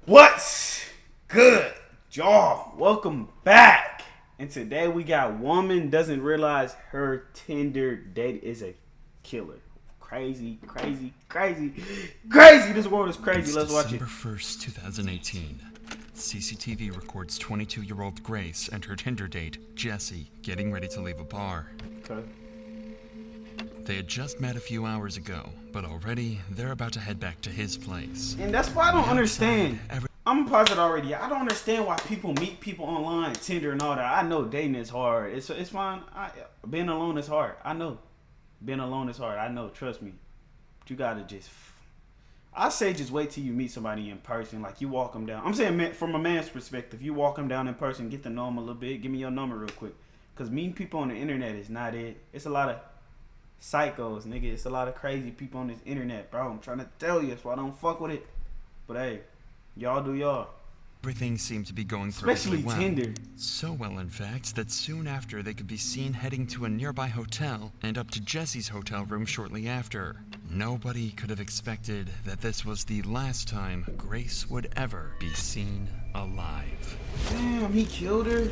What's good, y'all? Welcome back. And today we got woman doesn't realize her Tinder date is a killer. Crazy. This world is crazy. Let's watch it. December 1st, 2018. CCTV records 22-year-old Grace and her Tinder date, Jesse, getting ready to leave a bar. Okay. They had just met a few hours ago, but already they're about to head back to his place. And that's why I don't understand. I'm gonna pause it already. I don't understand why people meet people online, Tinder and all that. I know dating is hard. It's fine. Being alone is hard. I know. Being alone is hard. I know. Trust me. But you gotta just. I say just wait till you meet somebody in person. Like you walk them down. I'm saying from a man's perspective, you walk them down in person, get to know them a little bit. Give me your number real quick. Cause meeting people on the internet is not it. It's a lot of psychos, nigga. It's a lot of crazy people on this internet, bro. I'm trying to tell you, so I don't fuck with it. But hey, y'all do y'all. Everything seemed to be going perfectly well. Especially Tinder. So well, in fact, that soon after they could be seen heading to a nearby hotel and up to Jesse's hotel room shortly after. Nobody could have expected that this was the last time Grace would ever be seen alive. Damn, he killed her?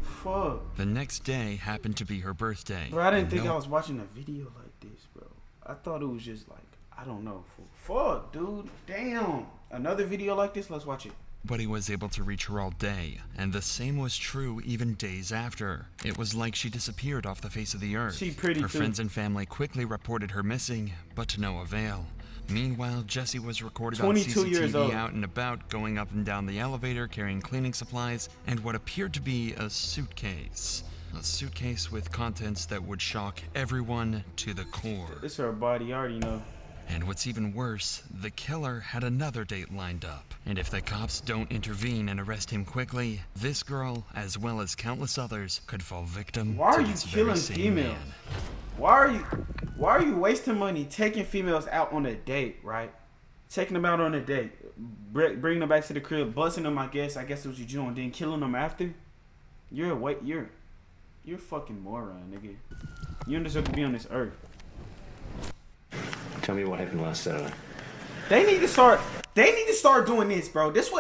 Fuck. The next day happened to be her birthday. Bro, I didn't think I was watching a video like this, bro. I thought it was just like, I don't know. Fuck, dude. Damn. Another video like this? Let's watch it. Nobody was able to reach her all day, and the same was true even days after. It was like she disappeared off the face of the earth. She pretty Her too. friends and family quickly reported her missing, but to no avail. Meanwhile, Jesse was recorded on 22 years old. CCTV out and about, going up and down the elevator, carrying cleaning supplies, and what appeared to be a suitcase. A suitcase with contents that would shock everyone to the core. It's her body, you already know. And what's even worse, the killer had another date lined up. And if the cops don't intervene and arrest him quickly, this girl, as well as countless others, could fall victim Why to are you this killing very same females? man. Why are you wasting money taking females out on a date, right? Taking them out on a date, bringing them back to the crib, busting them. I guess that's what you're doing. Then killing them after. You're a fucking moron, nigga. You don't deserve to be on this earth. Tell me what happened last Saturday. They need to start doing this, bro. This is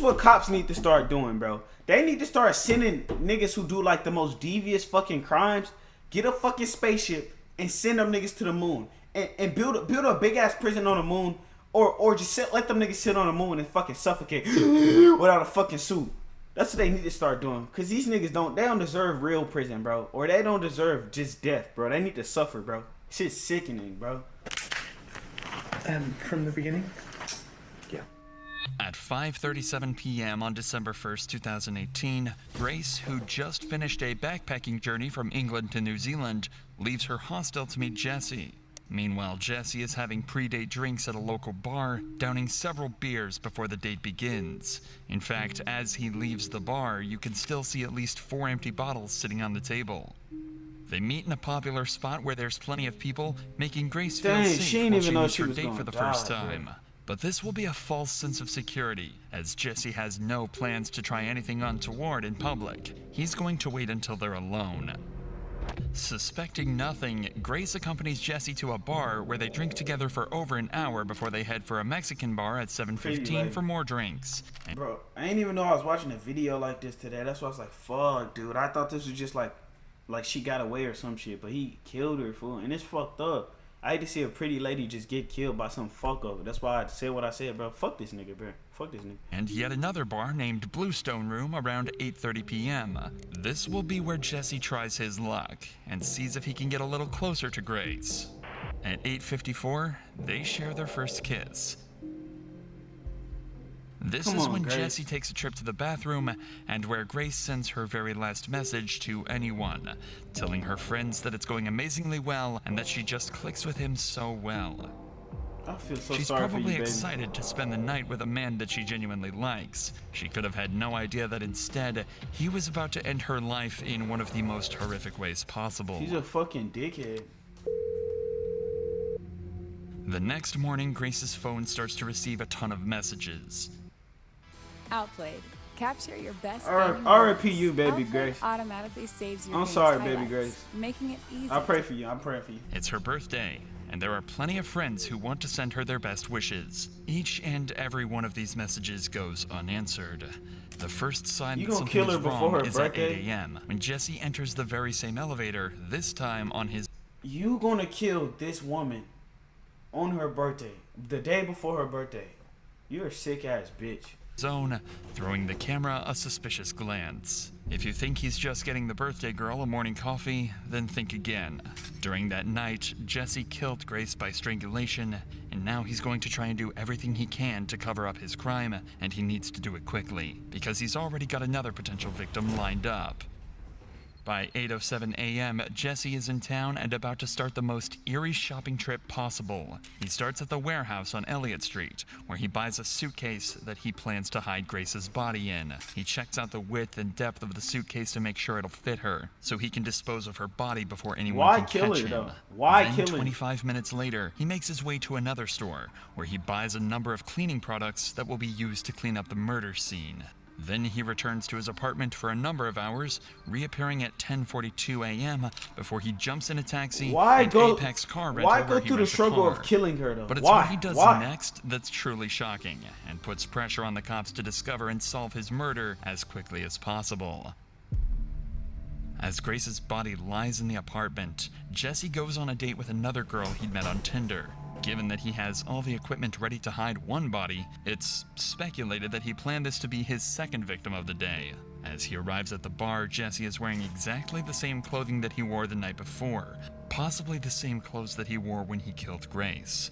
what cops need to start doing, bro. They need to start sending niggas who do like the most devious fucking crimes, get a fucking spaceship and send them niggas to the moon and build a big ass prison on the moon, or just let them niggas sit on the moon and fucking suffocate without a fucking suit. That's what they need to start doing. Cause these niggas don't deserve real prison, bro. Or they don't deserve just death, bro. They need to suffer, bro. Shit's sickening, bro. And from the beginning? Yeah. At 5:37 p.m. on December 1st, 2018, Grace, who just finished a backpacking journey from England to New Zealand, leaves her hostel to meet Jesse. Meanwhile, Jesse is having pre-date drinks at a local bar, downing several beers before the date begins. In fact, as he leaves the bar, you can still see at least 4 empty bottles sitting on the table. They meet in a popular spot where there's plenty of people, making Grace feel Dang, safe she ain't while even she know meets she her was date gonna for the die, first bro. time. But this will be a false sense of security, as Jesse has no plans to try anything untoward in public. He's going to wait until they're alone. Suspecting nothing, Grace accompanies Jesse to a bar where they drink together for over an hour before they head for a Mexican bar at 7:15 for more drinks. Bro, I ain't even know I was watching a video like this today. That's why I was like, fuck, dude. I thought this was just like she got away or some shit, but he killed her, fool. And it's fucked up. I hate to see a pretty lady just get killed by some fuck over. That's why I said what I said, bro. Fuck this nigga, bro. Fuck this nigga. And yet another bar named Bluestone Room around 8:30 p.m. This will be where Jesse tries his luck and sees if he can get a little closer to Grace. At 8:54, they share their first kiss. This is when Grace. Jesse takes a trip to the bathroom and where Grace sends her very last message to anyone, telling her friends that it's going amazingly well and that she just clicks with him so well. I feel so She's sorry for probably you, baby. excited to spend the night with a man that she genuinely likes. She could have had no idea that instead, he was about to end her life in one of the most horrific ways possible. She's a fucking dickhead. The next morning, Grace's phone starts to receive a ton of messages. Outplayed. Capture your best. R.I.P. you, baby Outplayed Grace. automatically saves your I'm game's sorry, baby highlights, Grace. making it easy. I pray for you. I'm praying for you. It's her birthday, and there are plenty of friends who want to send her their best wishes. Each and every one of these messages goes unanswered. The first sign You that gonna something kill her is before her wrong is at birthday? 8 a.m. when Jesse enters the very same elevator, this time on his You gonna kill this woman on her birthday, the day before her birthday. You're a sick ass bitch. zone, throwing the camera a suspicious glance. If you think he's just getting the birthday girl a morning coffee, then think again. During that night, Jesse killed Grace by strangulation, and now he's going to try and do everything he can to cover up his crime, and he needs to do it quickly, because he's already got another potential victim lined up. By 8:07 a.m., Jesse is in town and about to start the most eerie shopping trip possible. He starts at the warehouse on Elliott Street, where he buys a suitcase that he plans to hide Grace's body in. He checks out the width and depth of the suitcase to make sure it'll fit her, so he can dispose of her body before anyone Why can kill catch her, him. though? Why Then, kill her? 25 minutes later, he makes his way to another store, where he buys a number of cleaning products that will be used to clean up the murder scene. Then he returns to his apartment for a number of hours, reappearing at 10:42 a.m. before he jumps in a taxi and Apex car rental Why where go he through the rents a struggle car. of killing her though? But it's why? what he does Why? next that's truly shocking, and puts pressure on the cops to discover and solve his murder as quickly as possible. As Grace's body lies in the apartment, Jesse goes on a date with another girl he'd met on Tinder. Given that he has all the equipment ready to hide one body, it's speculated that he planned this to be his second victim of the day. As he arrives at the bar, Jesse is wearing exactly the same clothing that he wore the night before, possibly the same clothes that he wore when he killed Grace.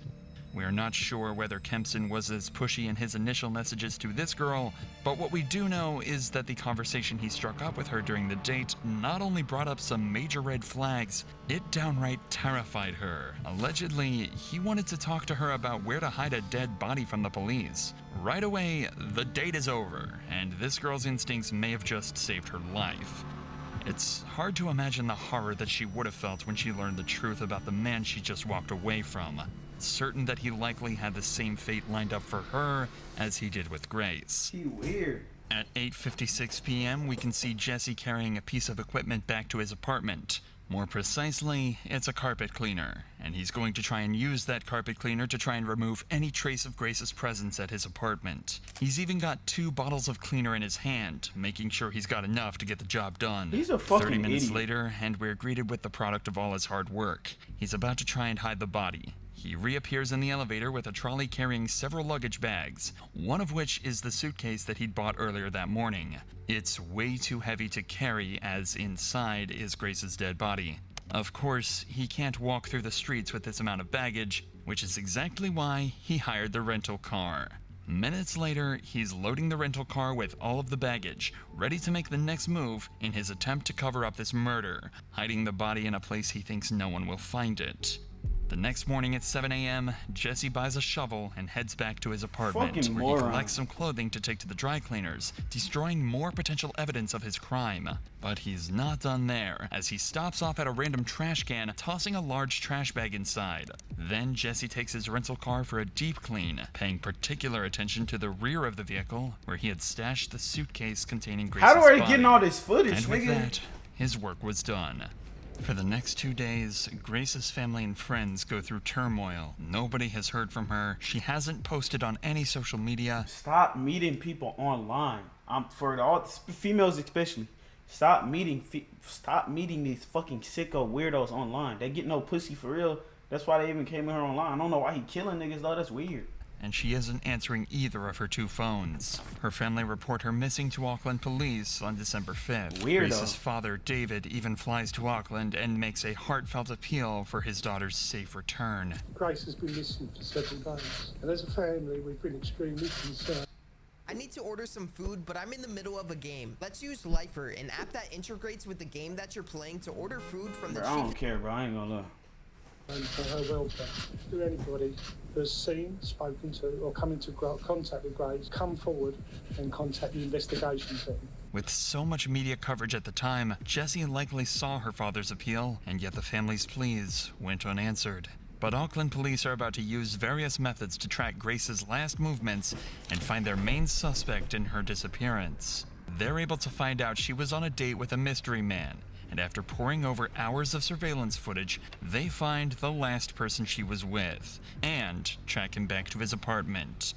We are not sure whether Kempson was as pushy in his initial messages to this girl, but what we do know is that the conversation he struck up with her during the date not only brought up some major red flags, it downright terrified her. Allegedly, he wanted to talk to her about where to hide a dead body from the police. Right away, the date is over, and this girl's instincts may have just saved her life. It's hard to imagine the horror that she would have felt when she learned the truth about the man she just walked away from, certain that he likely had the same fate lined up for her as he did with Grace. He weird. At 8:56 p.m., we can see Jesse carrying a piece of equipment back to his apartment. More precisely, it's a carpet cleaner, and he's going to try and use that carpet cleaner to try and remove any trace of Grace's presence at his apartment. He's even got 2 bottles of cleaner in his hand, making sure he's got enough to get the job done. He's a fucking 30 minutes idiot. later, and we're greeted with the product of all his hard work. He's about to try and hide the body. He reappears in the elevator with a trolley carrying several luggage bags, one of which is the suitcase that he'd bought earlier that morning. It's way too heavy to carry, as inside is Grace's dead body. Of course, he can't walk through the streets with this amount of baggage, which is exactly why he hired the rental car. Minutes later, he's loading the rental car with all of the baggage, ready to make the next move in his attempt to cover up this murder, hiding the body in a place he thinks no one will find it. The next morning at 7 a.m., Jesse buys a shovel and heads back to his apartment, Fucking where he moron. collects some clothing to take to the dry cleaners, destroying more potential evidence of his crime. But he's not done there, as he stops off at a random trash can, tossing a large trash bag inside. Then Jesse takes his rental car for a deep clean, paying particular attention to the rear of the vehicle, where he had stashed the suitcase containing Grace's How are they body. getting all this footage, And with nigga? that, his work was done. For the next 2 days, Grace's family and friends go through turmoil. Nobody has heard from her. She hasn't posted on any social media. Stop meeting people online. For all females especially. Stop meeting these fucking sicko weirdos online. They get no pussy for real. That's why they even came in her online. I don't know why he killing niggas though. That's weird. And she isn't answering either of her 2 phones. Her family report her missing to Auckland police on December 5th. Weirdo. Grace's father, David, even flies to Auckland and makes a heartfelt appeal for his daughter's safe return. Grace has been missing for several days, and as a family, we've been extremely concerned. I need to order some food, but I'm in the middle of a game. Let's use Lifer, an app that integrates with the game that you're playing to order food from the Bro, I don't care, bro. I ain't gonna lie. And for her welfare. To anybody who has seen, spoken to, or come into contact with Grace, come forward and contact the investigation team. With so much media coverage at the time, Jessie likely saw her father's appeal, and yet the family's pleas went unanswered. But Auckland police are about to use various methods to track Grace's last movements and find their main suspect in her disappearance. They're able to find out she was on a date with a mystery man, and after poring over hours of surveillance footage, they find the last person she was with and track him back to his apartment.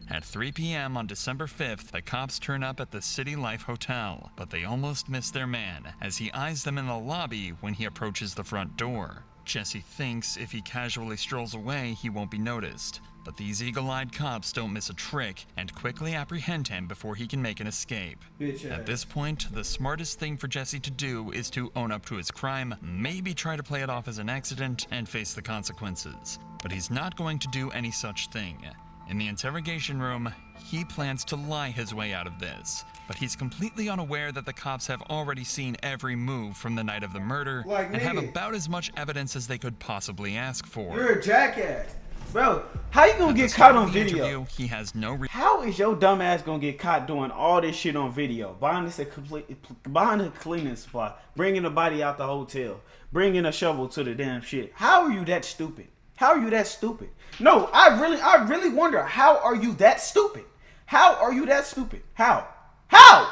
At 3 p.m. on December 5th, the cops turn up at the City Life Hotel, but they almost miss their man as he eyes them in the lobby when he approaches the front door. Jesse thinks if he casually strolls away, he won't be noticed, but these eagle-eyed cops don't miss a trick and quickly apprehend him before he can make an escape. At this point, the smartest thing for Jesse to do is to own up to his crime, maybe try to play it off as an accident and face the consequences. But he's not going to do any such thing. In the interrogation room, he plans to lie his way out of this, but he's completely unaware that the cops have already seen every move from the night of the murder and have about as much evidence as they could possibly ask for. You're a jackass. Bro, how you gonna get caught on video? He has no How is your dumb ass gonna get caught doing all this shit on video? Buying a cleaning supply, bringing the body out the hotel, bringing a shovel to the damn shit. How are you that stupid? How are you that stupid? No, I really wonder, how are you that stupid? How are you that stupid? How? How?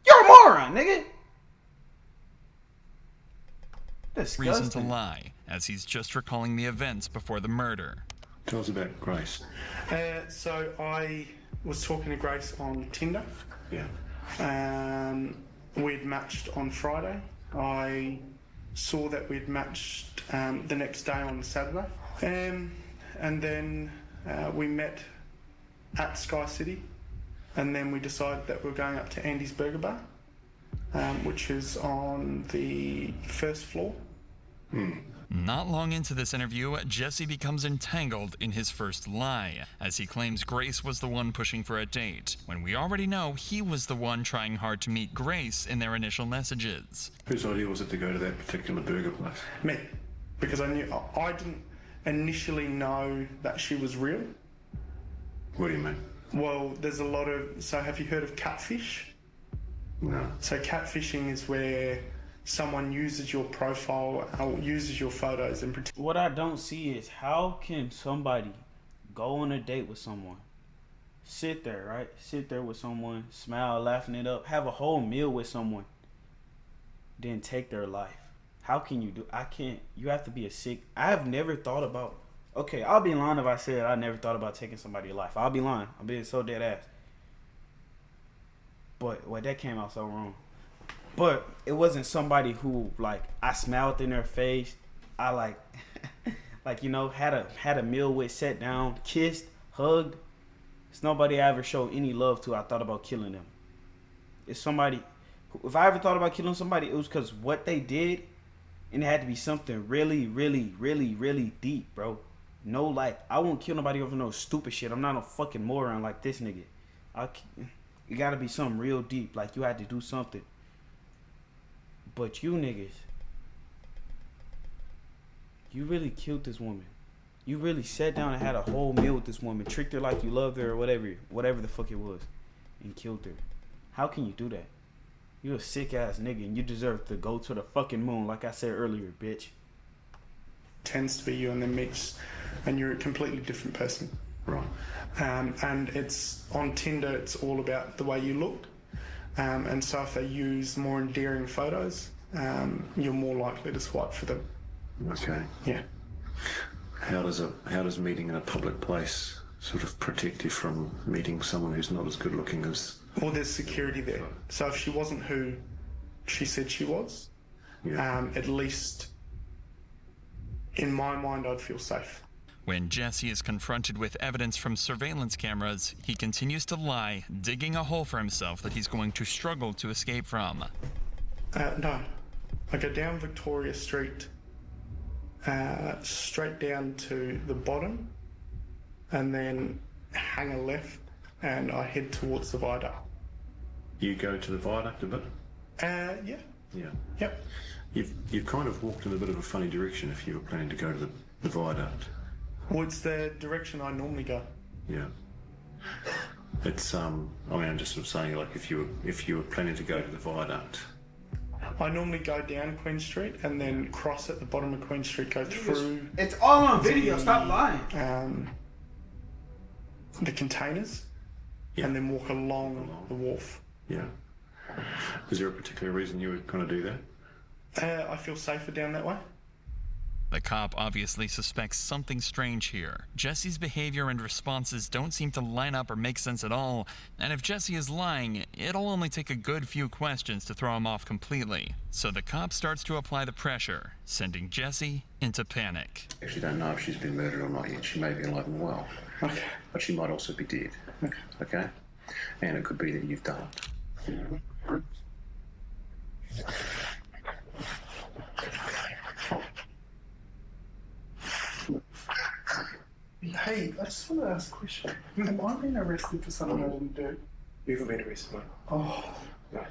You're a moron, nigga. Disgusting. Reason to lie, as he's just recalling the events before the murder. Tell us about Grace. So I was talking to Grace on Tinder. Yeah. We'd matched on Friday. I saw that we'd matched the next day on Saturday. And then we met at Sky City. And then we decided that we were going up to Andy's Burger Bar, which is on the first floor. Not long into this interview, Jesse becomes entangled in his first lie, as he claims Grace was the one pushing for a date, when we already know he was the one trying hard to meet Grace in their initial messages. Whose idea was it to go to that particular burger place? Me. Because I didn't initially know that she was real. What do you mean? Well, there's a lot of... So have you heard of catfish? No. So catfishing is where someone uses your profile or uses your photos and pretend. What I don't see is, how can somebody go on a date with someone, sit there, right? Sit there with someone, smile, laughing it up, have a whole meal with someone, then take their life. How can you do? I can't. You have to be a sick. I have never thought about. Okay, I'll be lying if I said I never thought about taking somebody's life. I'll be lying. I'm being so dead ass. But well, that came out so wrong. But it wasn't somebody who, like, I smiled in their face. I like you know, had a meal with, sat down, kissed, hugged. It's nobody I ever showed any love to. I thought about killing them. It's somebody. If I ever thought about killing somebody, it was because what they did, and it had to be something really, really, really, really deep, bro. No, like, I won't kill nobody over no stupid shit. I'm not a fucking moron like this nigga. It gotta be something real deep. Like, you had to do something. But you niggas, you really killed this woman. You really sat down and had a whole meal with this woman, tricked her like you loved her or whatever the fuck it was, and killed her. How can you do that? You a sick ass nigga, and you deserve to go to the fucking moon, like I said earlier, bitch. Tends to be you and then meets, and you're a completely different person. Right. And it's on Tinder, it's all about the way you look. And so if they use more endearing photos, you're more likely to swipe for them. Okay. Yeah. How does meeting in a public place sort of protect you from meeting someone who's not as good looking as... Well, there's security there. So if she wasn't who she said she was, at least in my mind, I'd feel safe. When Jesse is confronted with evidence from surveillance cameras, he continues to lie, digging a hole for himself that he's going to struggle to escape from. No. I go down Victoria Street, straight down to the bottom, and then hang a left, and I head towards the viaduct. You go to the viaduct a bit? Yeah. Yeah. Yep. You've kind of walked in a bit of a funny direction if you were planning to go to the viaduct. Well, it's the direction I normally go. Yeah. It's I mean, I'm just sort of saying, like, if you were planning to go to the viaduct. I normally go down Queen Street and then cross at the bottom of Queen Street, go through. It's all on video. Stop lying. The containers, and then walk along the wharf. Yeah. Is there a particular reason you were going to do that? I feel safer down that way. The cop obviously suspects something strange here. Jesse's behavior and responses don't seem to line up or make sense at all, and if Jesse is lying, it'll only take a good few questions to throw him off completely. So the cop starts to apply the pressure, sending Jesse into panic. Actually don't know if she's been murdered or not yet. She may be alive and well. Okay. But she might also be dead. Okay? And it could be that you've done it. Hey, I just want to ask a question. Am I being arrested for something I didn't do? You haven't been arrested, mate. Oh. No.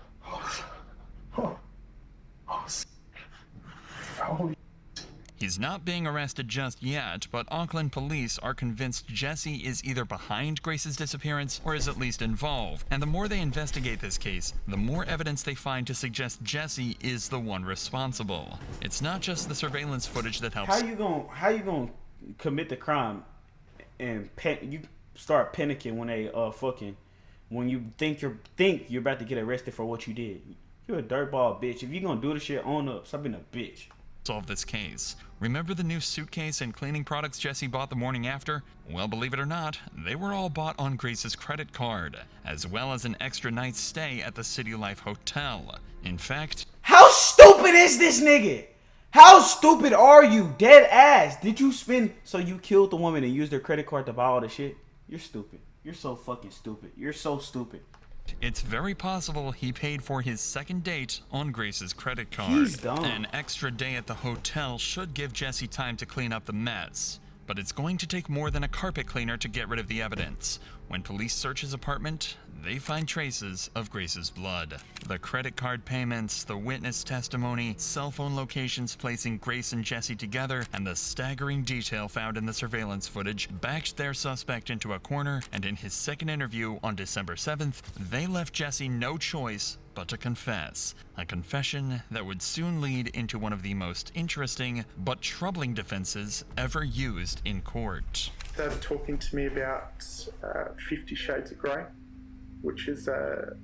Holy. He's not being arrested just yet, but Auckland police are convinced Jesse is either behind Grace's disappearance or is at least involved. And the more they investigate this case, the more evidence they find to suggest Jesse is the one responsible. It's not just the surveillance footage that helps. How you gonna commit the crime and you start panicking when they when you think you're about to get arrested for what you did? You're a dirtball bitch. If you gonna do the shit, own up. Stop being a bitch. Solve this case. Remember the new suitcase and cleaning products Jesse bought the morning after? Well, believe it or not, they were all bought on Grace's credit card, as well as an extra night's stay at the City Life Hotel. In fact, How stupid is this nigga? How stupid are you? Dead ass. Did you spend so you killed the woman and used her credit card to buy all the shit? You're stupid. You're so fucking stupid. You're so stupid. it's very possible he paid for his second date on Grace's credit card. He's dumb. An extra day at the hotel should give Jesse time to clean up the mess, but it's going to take more than a carpet cleaner to get rid of the evidence. When police search his apartment, they find traces of Grace's blood. The credit card payments, the witness testimony, cell phone locations placing Grace and Jesse together, and the staggering detail found in the surveillance footage backed their suspect into a corner, and in his second interview on December 7th, they left Jesse no choice but to confess. A confession that would soon lead into one of the most interesting but troubling defenses ever used in court. They were talking to me about 50 Shades of Grey, which is a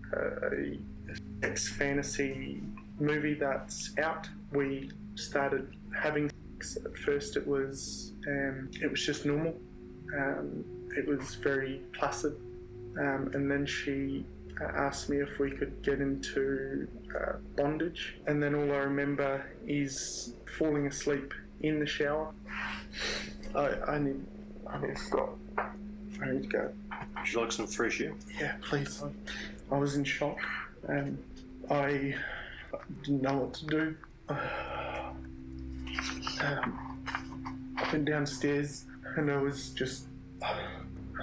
sex fantasy movie that's out. We started having sex. At first it was just normal. It was very placid. And then she asked me if we could get into bondage. And then all I remember is falling asleep in the shower. I need to stop. I need to go. Would you like some fresh air? Yeah, please. I was in shock and I didn't know what to do. I went downstairs and I was just, I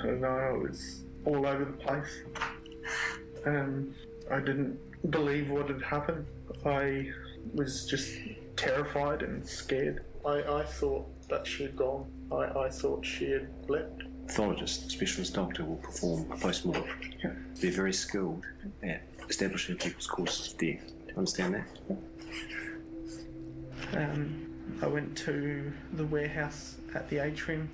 don't know, I was all over the place. I didn't believe what had happened. I was just terrified and scared. I thought that she had gone. I thought she had left. Pathologist, specialist doctor will perform a post-mortem. Yeah. They're very skilled at establishing people's causes of death. Do you understand that? I went to the warehouse at the atrium.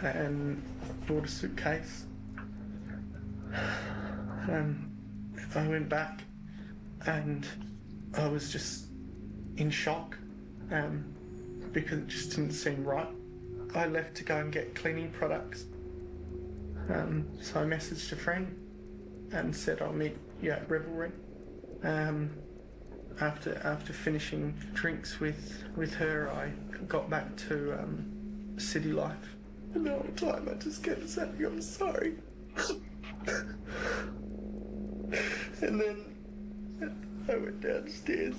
And bought a suitcase. I went back and I was just in shock because it just didn't seem right. I left to go and get cleaning products. So I messaged a friend and said I'll meet you at Revelry. After finishing drinks with her, I got back to City Life. And the whole time I just kept saying, I'm sorry. And then I went downstairs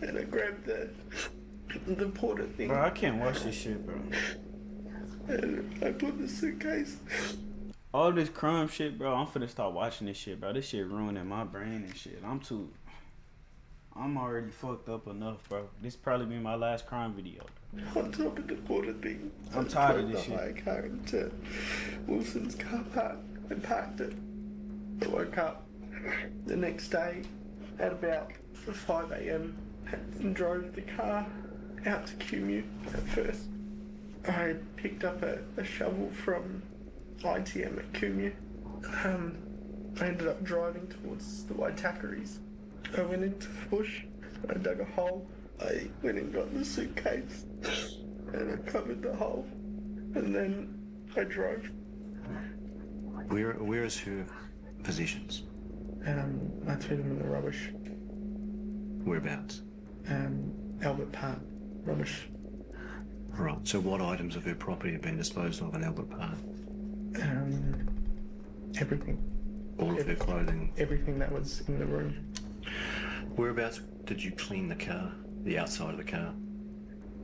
and I grabbed the porter thing. Bro, I can't watch this shit, bro. And I put the suitcase. All this crime shit, bro, I'm finna start watching this shit, bro. This shit ruining my brain and shit. I'm already fucked up enough, bro. This probably be my last crime video. On top of the porter thing. I'm tired of this shit. I drove the hire car into Wilson's car park and parked it. I woke up the next day at about 5 a.m. and drove the car out to Cumu at first. I picked up a shovel from ITM at Cumu. I ended up driving towards the Waitakaries. I went into the bush, I dug a hole, I went and got the suitcase and I covered the hole, and then I drove. Where is her possessions? I threw them in the rubbish. Whereabouts? Albert Park, rubbish. Right, so what items of her property have been disposed of in Albert Park? Everything. All of her clothing? Everything that was in the room. Whereabouts did you clean the car? The outside of the car?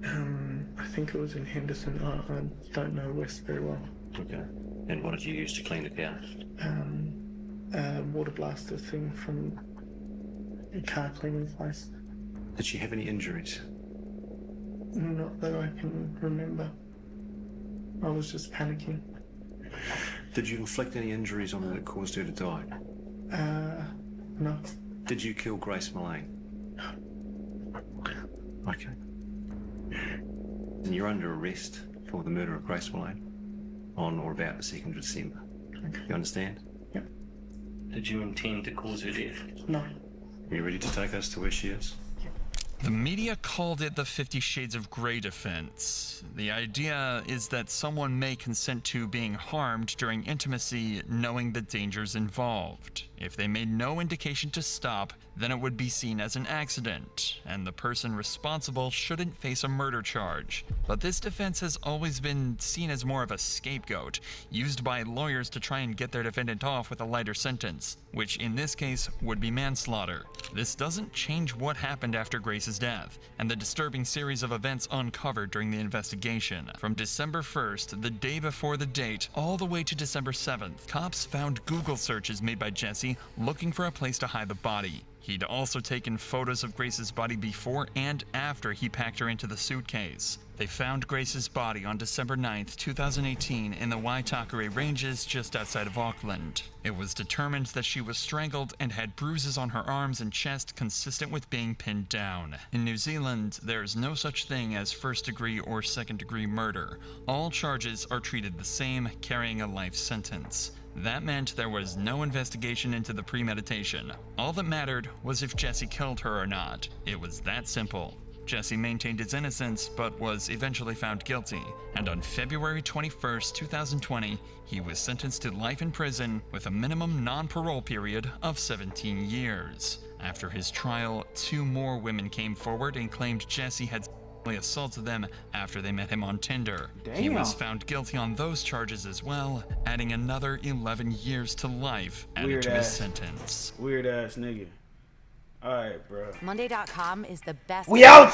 I think it was in Henderson. I don't know West very well. Okay. And what did you use to clean the car? A water blaster thing from a car cleaning place. Did she have any injuries? Not that I can remember. I was just panicking. Did you inflict any injuries on her that caused her to die? No. Did you kill Grace Millane? Okay. And you're under arrest for the murder of Grace Millane on or about the 2nd of December. Okay. You understand? Yep. Did you intend to cause her death? No. Are you ready to take us to where she is? The media called it the 50 Shades of Grey defense. The idea is that someone may consent to being harmed during intimacy knowing the dangers involved. If they made no indication to stop, then it would be seen as an accident, and the person responsible shouldn't face a murder charge. But this defense has always been seen as more of a scapegoat, used by lawyers to try and get their defendant off with a lighter sentence, which in this case would be manslaughter. This doesn't change what happened after Grace's death, and the disturbing series of events uncovered during the investigation. From December 1st, the day before the date, all the way to December 7th, cops found Google searches made by Jesse looking for a place to hide the body. He'd also taken photos of Grace's body before and after he packed her into the suitcase. They found Grace's body on December 9th, 2018 in the Waitakere Ranges just outside of Auckland. It was determined that she was strangled and had bruises on her arms and chest consistent with being pinned down. In New Zealand, there's no such thing as first-degree or second-degree murder. All charges are treated the same, carrying a life sentence. That meant there was no investigation into the premeditation. All that mattered was if Jesse killed her or not. It was that simple. Jesse maintained his innocence, but was eventually found guilty, and on February 21st, 2020, he was sentenced to life in prison with a minimum non-parole period of 17 years. After his trial, 2 more women came forward and claimed Jesse had assaulted them after they met him on Tinder. Damn. He was found guilty on those charges as well, adding another 11 years to life added to his sentence. Weird ass nigga. Alright, bro. Monday.com is the best. We out!